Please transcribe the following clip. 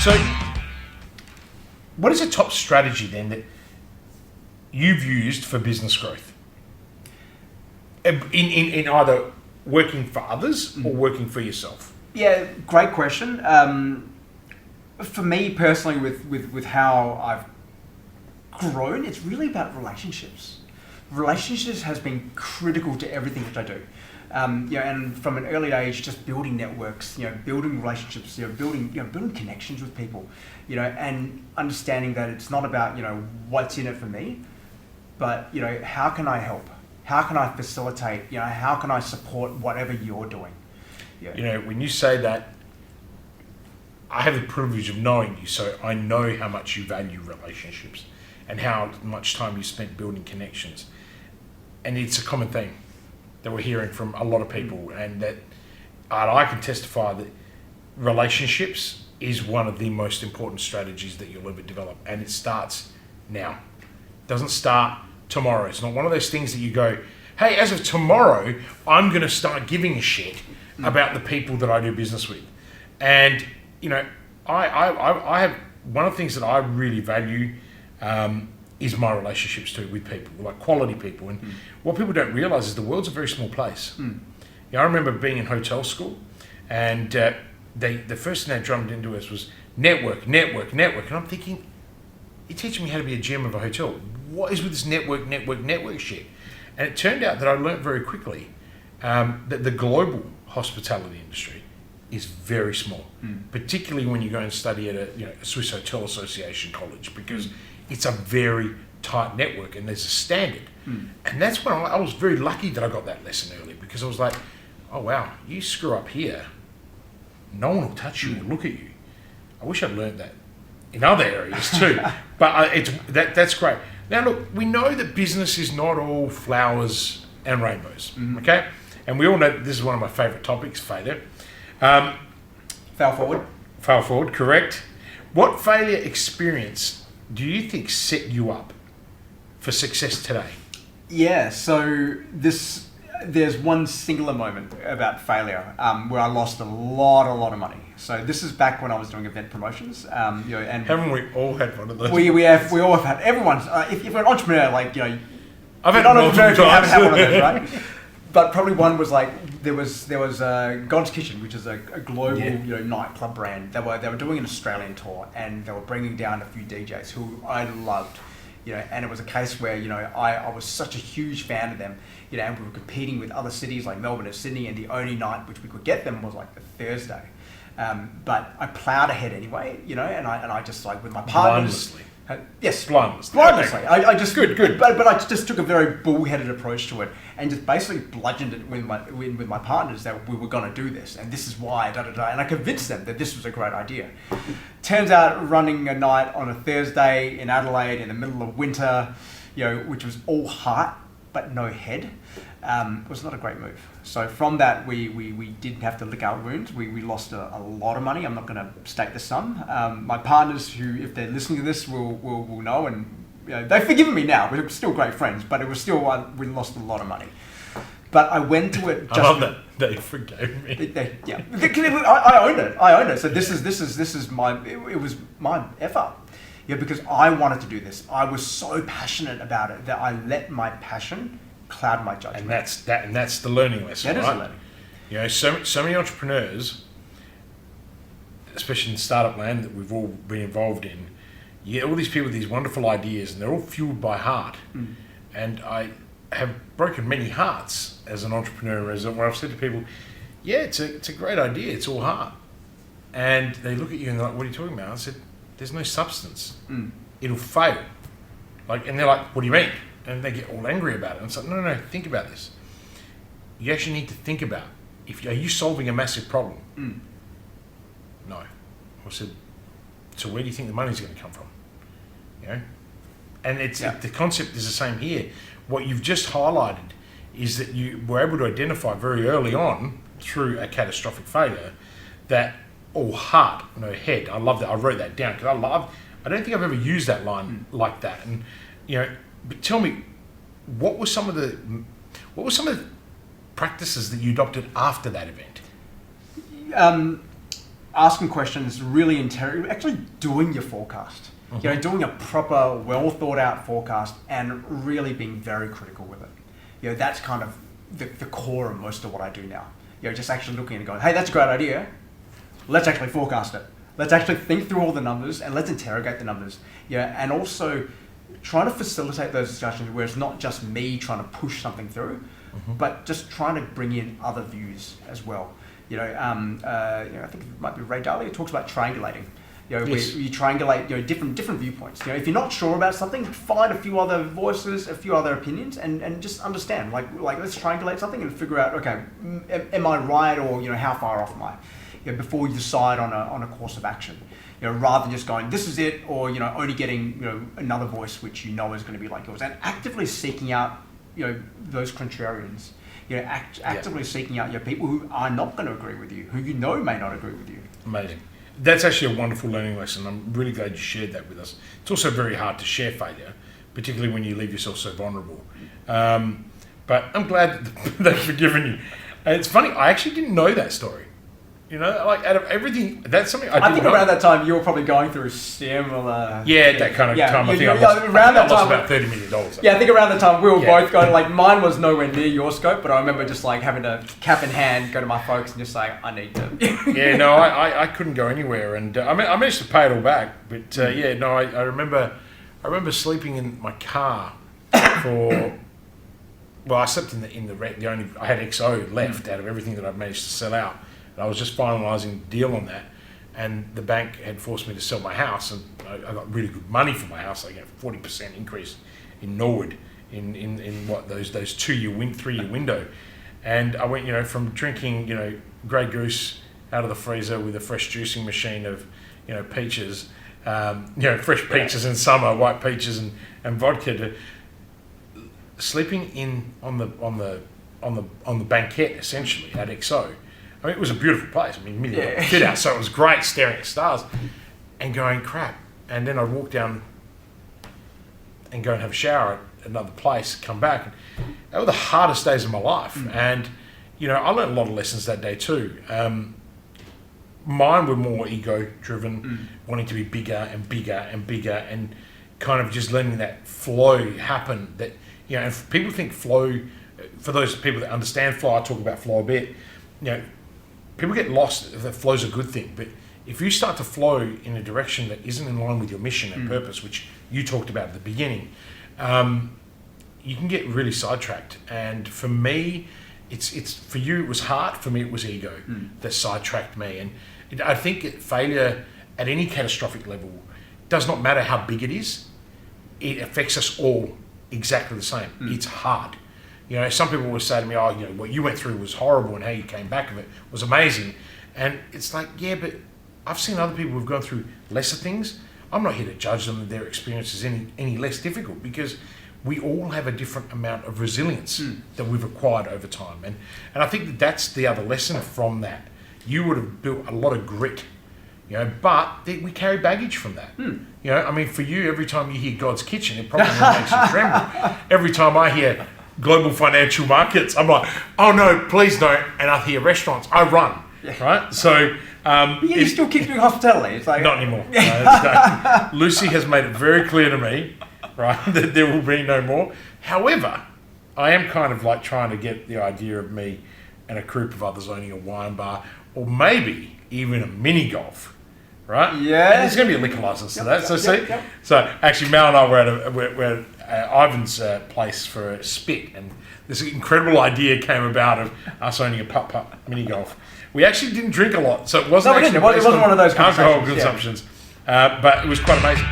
So, what is a top strategy then that you've used for business growth? In either working for others or working for yourself? Yeah, great question. For me personally, with how I've grown, it's really about relationships. Relationships has been critical to everything that I do. And from an early age, just building networks, building relationships, building connections with people, and understanding that it's not about, what's in it for me, but, how can I help? How can I facilitate? How can I support whatever you're doing? Yeah. When you say that, I have the privilege of knowing you, so I know how much you value relationships and how much time you spent building connections. And it's a common thing that we're hearing from a lot of people, and I can testify that relationships is one of the most important strategies that you'll ever develop, and it starts now. It doesn't start tomorrow. It's not one of those things that you go, hey, as of tomorrow, I'm going to start giving a shit about the people that I do business with. And, I have one of the things that I really value is my relationships too with people, like quality people. And what people don't realize is the world's a very small place. I remember being in hotel school, and the first thing they drummed into us was network. And I'm thinking, you're teaching me how to be a GM of a hotel. What is with this network shit? And it turned out that I learned very quickly that the global hospitality industry is very small, particularly when you go and study at a Swiss Hotel Association college, because it's a very tight network and there's a standard. And that's when I was very lucky that I got that lesson early, because I was like, oh wow, you screw up here, no one will touch you or look at you. I wish I'd learned that in other areas too. But that's great. Now look, we know that business is not all flowers and rainbows, okay? And we all know that this is one of my favourite topics, failure. Fail forward, correct. What failure experience do you think set you up for success today? Yeah, so there's one singular moment about failure where I lost a lot of money. So this is back when I was doing event promotions. And haven't we all had one of those? We all have had. Everyone's. If you're an entrepreneur, I've had multiple times. You haven't had one of those, right? But probably one was there was God's Kitchen, which is a global nightclub brand. They were doing an Australian tour, and they were bringing down a few DJs who I loved. And it was a case where I was such a huge fan of them. And we were competing with other cities like Melbourne and Sydney, and the only night which we could get them was the Thursday. But I ploughed ahead anyway, and I just with my partners. Blindlessly. Yes, blindlessly. Okay. I just good. But I just took a very bull-headed approach to it, and just basically bludgeoned it with my partners that we were going to do this, and this is why. And I convinced them that this was a great idea. Turns out, running a night on a Thursday in Adelaide in the middle of winter, which was all heart but no head, was not a great move. So from that, we did have to lick our wounds. We lost a lot of money. I'm not going to state the sum. My partners, who, if they're listening to this, will know, and they've forgiven me now. We're still great friends, but it was still we lost a lot of money. But I went to it. I love that they forgave me. I own it. So this is my. It was my effort. Because I wanted to do this. I was so passionate about it that I let my passion cloud my judgment. And that's the learning lesson, that right? Is the learning. So many entrepreneurs, especially in startup land that we've all been involved in, you get all these people with these wonderful ideas, and they're all fueled by heart. And I have broken many hearts as an entrepreneur, where I've said to people, yeah, it's a great idea, it's all heart. And they look at you and they're like, what are you talking about? I said, there's no substance. It'll fail. And they're like, what do you mean? And they get all angry about it. And it's like, no, think about this. You actually need to think about, are you solving a massive problem? No. I said, so where do you think the money's going to come from? And the concept is the same here. What you've just highlighted is that you were able to identify very early on through a catastrophic failure that all heart, no head. I love that. I wrote that down because I don't think I've ever used that line like that. And but tell me, what were some of the practices that you adopted after that event? asking questions, really actually doing your forecast. You know, doing a proper, well thought out forecast and really being very critical with it. You know, that's kind of the core of most of what I do now. You know, just actually looking and going, hey, that's a great idea. Let's actually forecast it. Let's actually think through all the numbers and let's interrogate the numbers. Yeah, and also trying to facilitate those discussions where it's not just me trying to push something through, but just trying to bring in other views as well. You know, I think it might be Ray Dalio who talks about triangulating. You know, yes. where you triangulate, you know, different viewpoints. You know, if you're not sure about something, find a few other voices, a few other opinions, and just understand. Like let's triangulate something and figure out, okay, am I right, or you know, how far off am I? You know, before you decide on a course of action. You know, rather than just going, this is it, or you know, only getting another voice which you know is going to be like yours, and actively seeking out those contrarians. You know, actively seeking out people who are not going to agree with you, who you know may not agree with you. Amazing. That's actually a wonderful learning lesson. I'm really glad you shared that with us. It's also very hard to share failure, particularly when you leave yourself so vulnerable. But I'm glad that they've forgiven you. And it's funny, I actually didn't know that story. You know, like out of everything, that's something I think around that time you were probably going through similar. Yeah, that kind of time. I think I lost about $30 million. Yeah, I think around the time we were both going, like, mine was nowhere near your scope, but I remember just like having to cap in hand go to my folks and just say, I need to. Yeah, no, I couldn't go anywhere, and I managed to pay it all back. But yeah, no, I remember sleeping in my car for. Well, I slept in the rent. I had XO left out of everything that I'd managed to sell out. And I was just finalising a deal on that, and the bank had forced me to sell my house, and I got really good money for my house. I got a 40% increase in Norwood in what those 3-year window, and I went from drinking Grey Goose out of the freezer with a fresh juicing machine of peaches, fresh peaches in summer, white peaches and vodka, to sleeping on the banquette essentially at XO. I mean, it was a beautiful place. I mean, fit out, so it was great staring at stars and going, crap. And then I'd walk down and go and have a shower at another place, come back. They were the hardest days of my life. And, I learned a lot of lessons that day too. Mine were more ego-driven, wanting to be bigger and bigger and bigger, and kind of just letting that flow happen. That, and people think flow, for those people that understand flow, I talk about flow a bit, people get lost that flow's a good thing, but if you start to flow in a direction that isn't in line with your mission and purpose, which you talked about at the beginning, you can get really sidetracked. And for me, it's for you it was heart, for me it was ego that sidetracked me. And I think failure at any catastrophic level does not matter how big it is, it affects us all exactly the same. It's hard. Some people will say to me, what you went through was horrible and how you came back of it was amazing. And it's like, yeah, but I've seen other people who've gone through lesser things. I'm not here to judge them, their experiences any less difficult, because we all have a different amount of resilience that we've acquired over time. And I think that's the other lesson from that. You would have built a lot of grit, but we carry baggage from that. I mean, for you, every time you hear God's Kitchen, it probably makes you tremble. Every time I hear global financial markets, I'm like, oh no, please don't. And I hear restaurants, I run, right? So you still keep doing hospitality. It's like, not anymore. Lucy has made it very clear to me, right, that there will be no more. However, I am kind of like trying to get the idea of me and a group of others owning a wine bar, or maybe even a mini golf, right? Yeah. And there's going to be a liquor license to that. So actually, Mal and I were at Ivan's place for a spit, and this incredible idea came about of us owning a putt-putt mini golf. We actually didn't drink a lot, so it wasn't it wasn't one of those alcohol consumptions, but it was quite amazing.